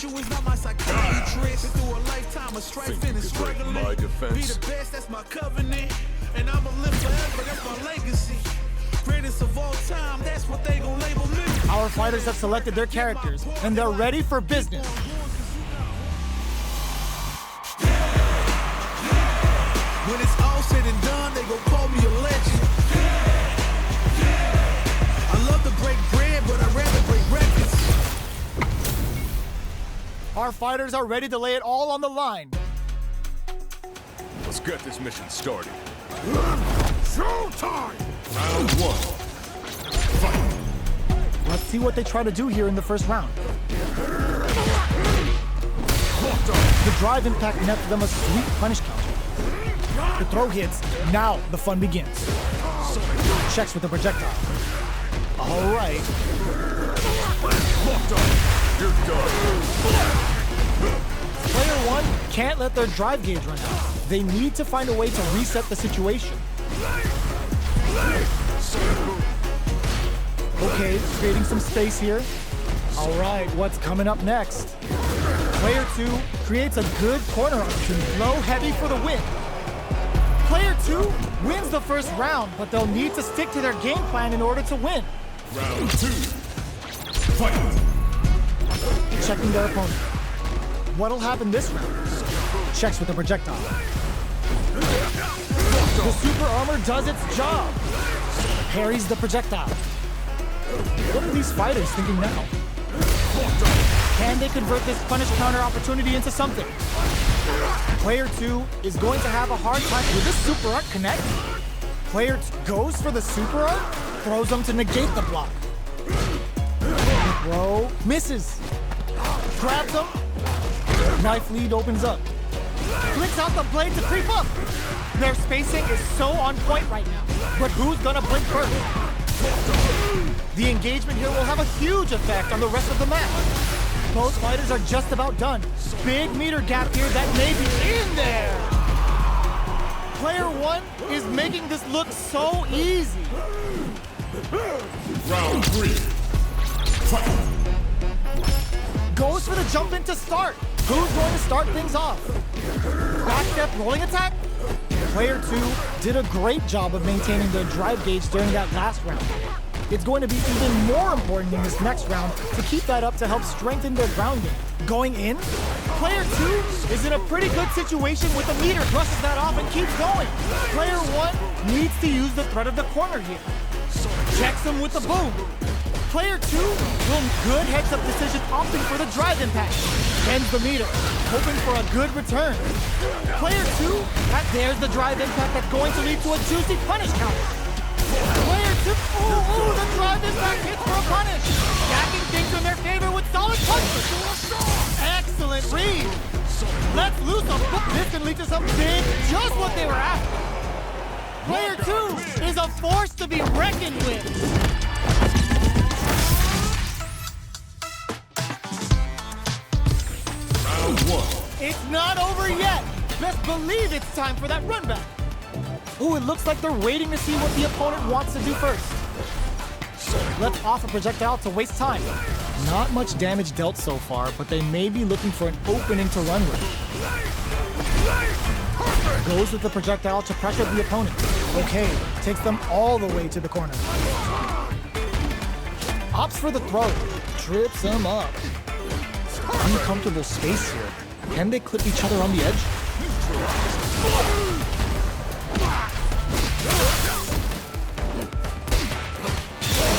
you is not my psychiatrist. Through a lifetime of strife and struggling. My defense. Be the best, that's my covenant. And I'ma live forever, that's my legacy. Greatest of all time, that's what they gon' label me. Our fighters have selected their characters, and they're ready for business. When it's all said and done, they gon' call me a legend. I love to break bread, but I'd rather break records. Our fighters are ready to lay it all on the line. Let's get this mission started. Showtime! Round 1. Fight! Let's see what they try to do here in the first round. The drive impact nets them a sweet punish counter. The throw hits, now the fun begins. Checks with the projectile. All right. You're done. Player 1 can't let their drive gauge run out. They need to find a way to reset the situation. Okay, creating some space here. All right, what's coming up next? Player 2 creates a good corner option, low heavy for the win. Player 2 wins the first round, but they'll need to stick to their game plan in order to win. Round 2. Fight! Checking their opponent. What'll happen this round? Checks with the projectile. The super armor does its job. Parries the projectile. What are these fighters thinking now? Can they convert this punish counter opportunity into something? Player 2 is going to have a hard time. Will this super art connect? Player 2 goes for the super art, throws them to negate the block. The throw misses. Grabs him. Knife lead opens up. Flicks out the blade to creep up. Their spacing is so on point right now. But who's gonna blink first? The engagement here will have a huge effect on the rest of the match. Both fighters are just about done. Big meter gap here that may be in there. Player 1 is making this look so easy. Round 3. Fight! Goes for the jump in to start. Who's going to start things off? Back step rolling attack? Player 2 did a great job of maintaining their drive gauge during that last round. It's going to be even more important in this next round to keep that up to help strengthen their ground game. Going in, Player 2 is in a pretty good situation with the meter, brushes that off and keeps going. Player 1 needs to use the threat of the corner here. Checks him with the boom. Player 2 will good heads-up decision opting for the drive impact. Ends the meter, hoping for a good return. Player 2, there's the drive impact that's going to lead to a juicy punish counter. Player 2, ooh, the drive impact hits for a punish. Stacking things in their favor with solid punches. Excellent read. Let's loose a book. This can lead to some big, just what they were after. Player 2 is a force to be reckoned with. Round 1. It's not over yet. Best believe it's time for that run back. Ooh, it looks like they're waiting to see what the opponent wants to do first. Left off a projectile to waste time. Not much damage dealt so far, but they may be looking for an opening to run with. Goes with the projectile to pressure the opponent. Okay, takes them all the way to the corner. Opts for the throw. Trips them up. Uncomfortable space here. Can they clip each other on the edge?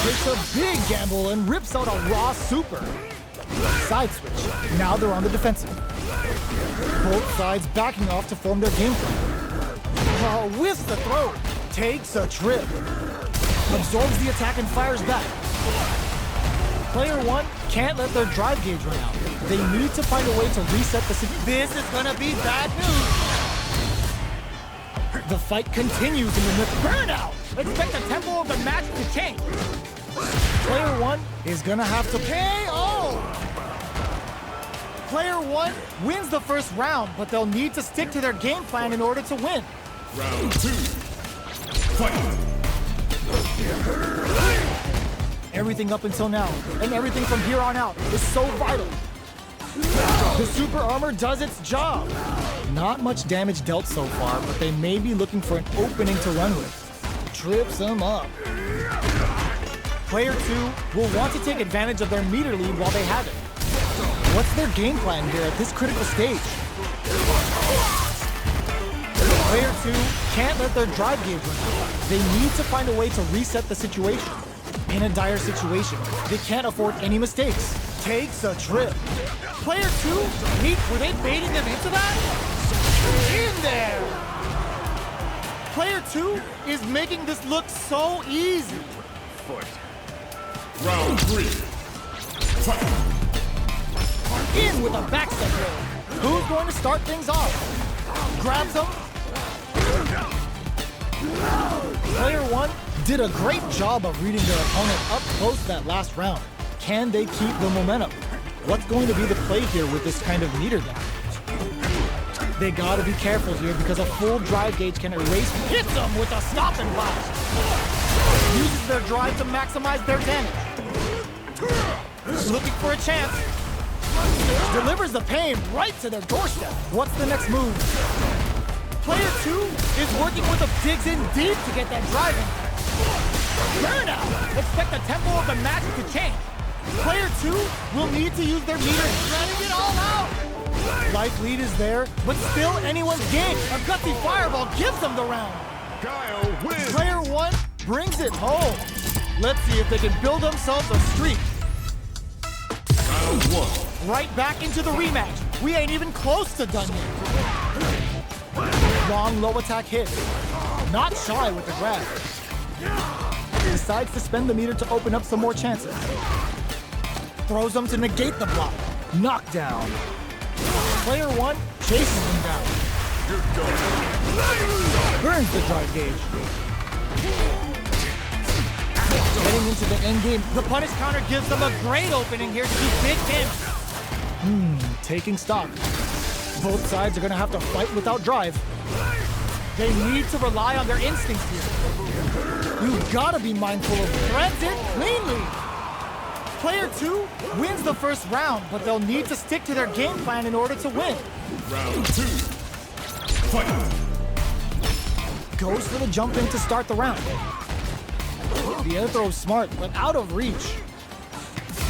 Takes a big gamble and rips out a raw super. Side switch. Now they're on the defensive. Both sides backing off to form their game plan. Oh, whiffs the throw. Takes a trip. Absorbs the attack and fires back. Player 1 can't let their drive gauge run out. They need to find a way to reset the situation. This is gonna be bad news. The fight continues in the midst. Burnout! Expect the tempo of the match to change. Player 1 is gonna have to KO! Player 1 wins the first round, but they'll need to stick to their game plan in order to win. Round 2. Fight! Everything up until now, and everything from here on out, is so vital. The super armor does its job. Not much damage dealt so far, but they may be looking for an opening to run with. Trips them up. Player 2 will want to take advantage of their meter lead while they have it. What's their game plan here at this critical stage? Player 2 can't let their drive gauge run out. They need to find a way to reset the situation. In a dire situation, they can't afford any mistakes. Takes a trip. Player 2, were they baiting them into that? In there! Player 2 is making this look so easy. Round 3. Fight. In with a backstep roll. Who's going to start things off? Grabs him. Player 1 did a great job of reading their opponent up close that last round. Can they keep the momentum? What's going to be the play here with this kind of meter damage? They gotta be careful here because a full drive gauge can erase. Hits them with a stop and blast. Uses their drive to maximize their damage. Looking for a chance. Delivers the pain right to their doorstep. What's the next move? Player 2 is working with a digs in deep to get that drive in. Burnout! Expect the tempo of the match to change. Player 2 will need to use their meter, letting it all out. Life lead is there, but still anyone's game. A gutsy fireball gives them the round. Guile wins. Player 1 brings it home. Let's see if they can build themselves a streak. Round 1. Right back into the rematch. We ain't even close to done yet. Long low attack hit. Not shy with the grab. Decides to spend the meter to open up some more chances. Throws them to negate the block. Knockdown. Player 1 chases him down. Burns the drive gauge. Getting into the end game, the punish counter gives them a great opening here to do big damage. Taking stock. Both sides are gonna have to fight without drive. They need to rely on their instincts here. You've gotta be mindful of threads it cleanly. Player 2 wins the first round, but they'll need to stick to their game plan in order to win. Round 2. Fight. Goes for the jump in to start the round. The air throw is smart, but out of reach.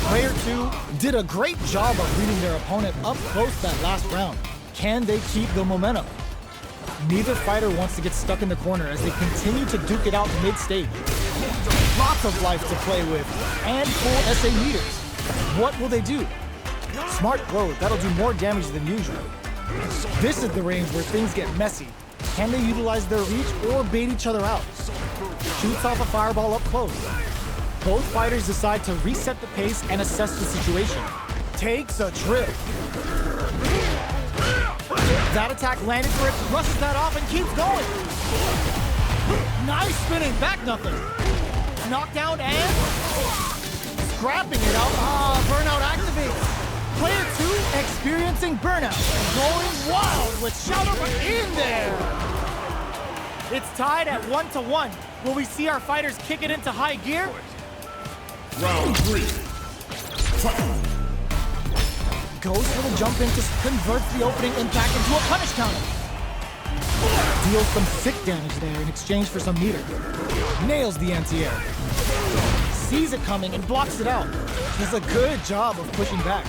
Player 2 did a great job of reading their opponent up close that last round. Can they keep the momentum? Neither fighter wants to get stuck in the corner as they continue to duke it out mid-stage. Lots of life to play with, and full SA meters. What will they do? Smart throw, that'll do more damage than usual. This is the range where things get messy. Can they utilize their reach or bait each other out? Shoots off a fireball up close. Both fighters decide to reset the pace and assess the situation. Takes a trip. That attack landed for it, brushes that off and keeps going. Nice spinning back nothing. Knockdown and scrapping it out. Burnout activates. Player 2 experiencing burnout. Going wild with Shadow in there. It's tied at 1-1. Will we see our fighters kick it into high gear? Round 3. Fight. Goes for the jump in to convert the opening impact into a punish counter. Deals some sick damage there in exchange for some meter. Nails the anti-air. Sees it coming and blocks it out. Does a good job of pushing back.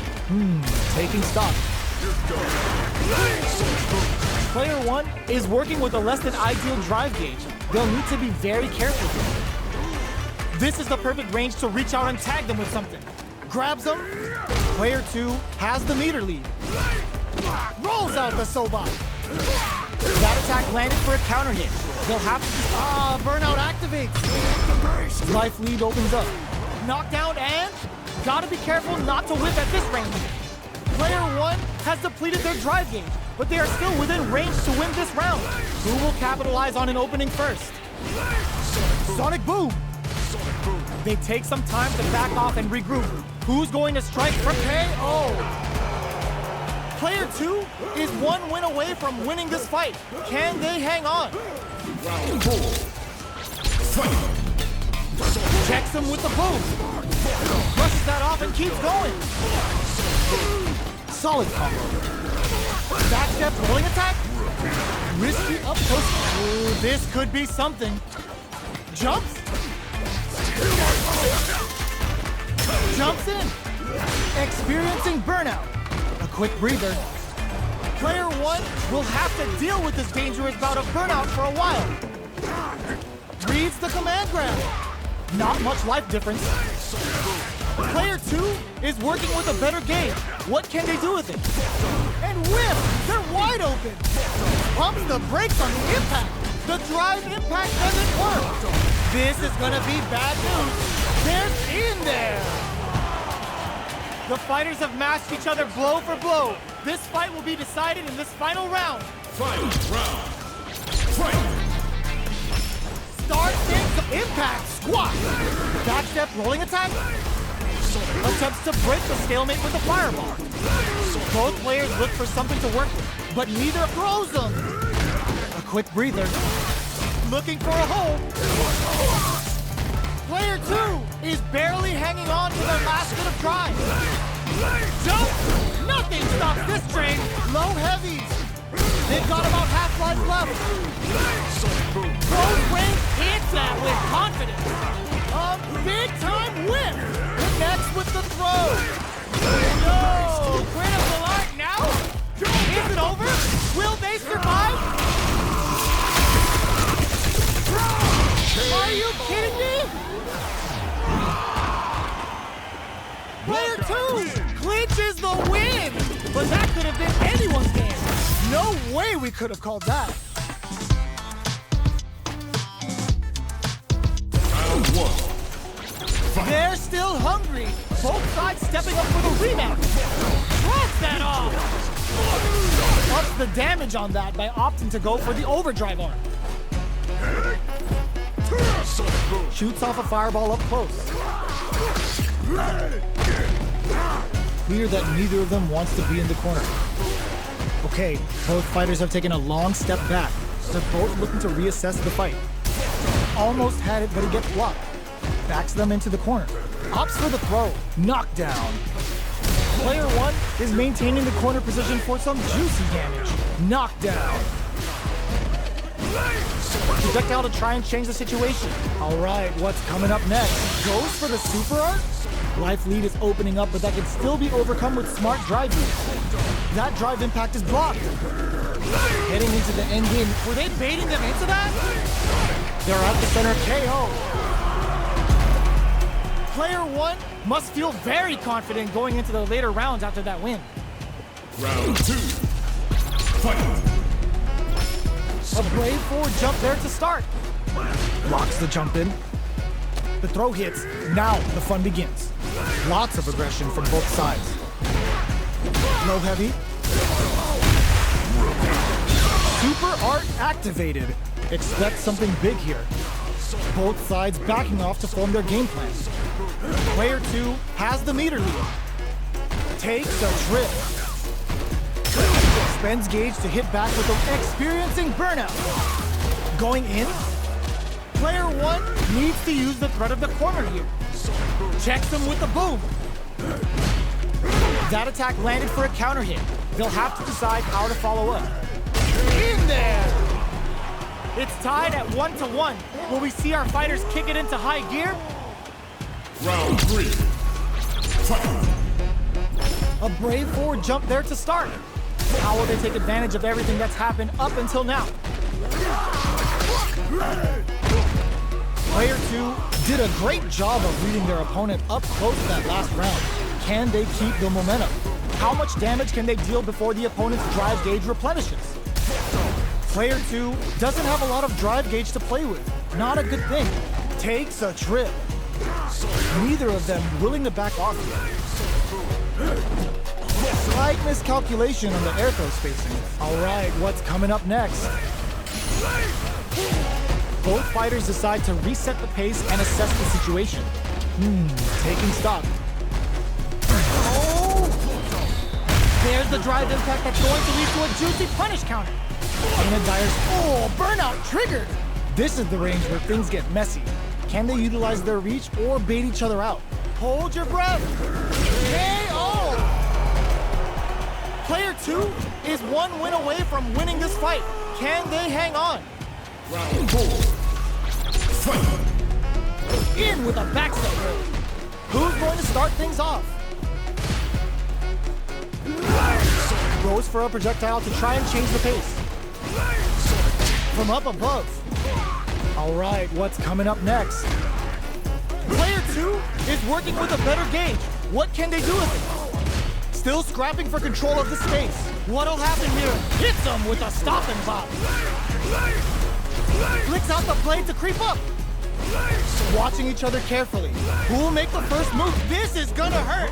Taking stock. Player 1 is working with a less than ideal drive gauge. They'll need to be very careful here. This is the perfect range to reach out and tag them with something. Grabs them. Player 2 has the meter lead. Rolls out the Sobot. That attack landed for a counter hit. They'll have to... Burnout activates. Life lead opens up. Knockdown and... Gotta be careful not to whip at this range. Player 1 has depleted their drive gauge, but they are still within range to win this round. Who will capitalize on an opening first? Sonic Boom. They take some time to back off and regroup. Who's going to strike for KO? Player 2 is one win away from winning this fight. Can they hang on? Round 4. Fight. Checks him with the boom. Brushes that off and keeps going. Solid combo. Backstep rolling attack. Risky up close. Ooh, this could be something. Jumps. Jumps in. Experiencing burnout. A quick breather. Player 1 will have to deal with this dangerous bout of burnout for a while. Reads the command grab. Not much life difference. Player 2 is working with a better game. What can they do with it? And whip! They're wide open! Pumps the brakes on the impact. The drive impact doesn't work. This is gonna be bad news. They're in there! The fighters have matched each other blow for blow. This fight will be decided in this final round. Final round. Fight. Start things, impact, squat. Backstep rolling attack. Attempts to break the stalemate with a fireball. Both players look for something to work with, but neither throws them. A quick breather. Looking for a hole. Player 2 is barely hanging on to their last bit of drive. Jump! Nothing stops this train. Low heavies. They've got about half life left. Close range hits that with confidence. A big time whip. Connects with the throw. No! Critical art now? Is it over? Will they survive? Are you kidding me? Player 2 clinches the win! But that could have been anyone's game. No way we could have called that. Round 1. They're still hungry. Both sides stepping up for the rematch. Drops that off. Ups the damage on that by opting to go for the overdrive arm. Shoots off a fireball up close. Clear that neither of them wants to be in the corner. Okay, both fighters have taken a long step back. They're both looking to reassess the fight. Almost had it, but he gets blocked. Backs them into the corner. Opts for the throw. Knockdown. Player 1 is maintaining the corner position for some juicy damage. Knockdown. Projectile to try and change the situation. All right, what's coming up next? Goes for the super art? Life lead is opening up, but that can still be overcome with smart drive use. That drive impact is blocked. Heading into the end game. Were they baiting them into that? They're at the center KO. Player 1 must feel very confident going into the later rounds after that win. Round 2. Fight. A brave forward jump there to start. Blocks the jump in. The throw hits. Now the fun begins. Lots of aggression from both sides. Low heavy. Super art activated. Expect something big here. Both sides backing off to form their game plan. Player 2 has the meter lead. Takes a trip. Spends gauge to hit back with an experiencing burnout. Going in. Player 1 needs to use the threat of the corner here. Checks him with the boom. That attack landed for a counter hit. They'll have to decide how to follow up. In there! It's tied at 1-1. Will we see our fighters kick it into high gear? Round 3. Fight. A brave forward jump there to start. How will they take advantage of everything that's happened up until now? Player 2 did a great job of reading their opponent up close that last round. Can they keep the momentum? How much damage can they deal before the opponent's drive gauge replenishes? Player 2 doesn't have a lot of drive gauge to play with. Not a good thing. Takes a trip. Neither of them willing to back off yet. Slight miscalculation on the air throw spacing. All right, what's coming up next? Both fighters decide to reset the pace and assess the situation. Taking stock. Oh! There's the drive impact that's going to lead to a juicy punish counter. Dana Dyer's, burnout triggered! This is the range where things get messy. Can they utilize their reach or bait each other out? Hold your breath! KO! Player 2 is one win away from winning this fight. Can they hang on? Round 4. Fight. In with a backstep roll. Who's going to start things off? Goes for a projectile to try and change the pace. From up above. All right, what's coming up next? Player 2 is working with a better gauge. What can they do with it? Still scrapping for control of the space. What'll happen here? Hits him with a stop and pop. Flicks out the blade to creep up. Watching each other carefully. Who will make the first move? This is gonna hurt.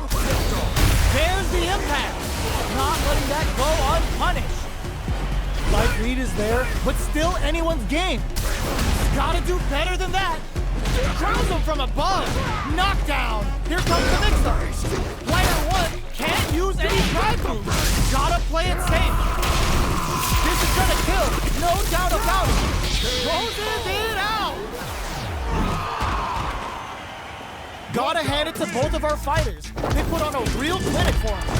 There's the impact. Not letting that go unpunished. Life lead is there, but still anyone's game. Gotta do better than that. Crowns him from above. Knockdown. Here comes the mix-up. Player 1 can't use any drive moves. Gotta play it safe. This is gonna kill. No doubt about it. Closes it out. Gotta hand it to both of our fighters. They put on a real clinic for us.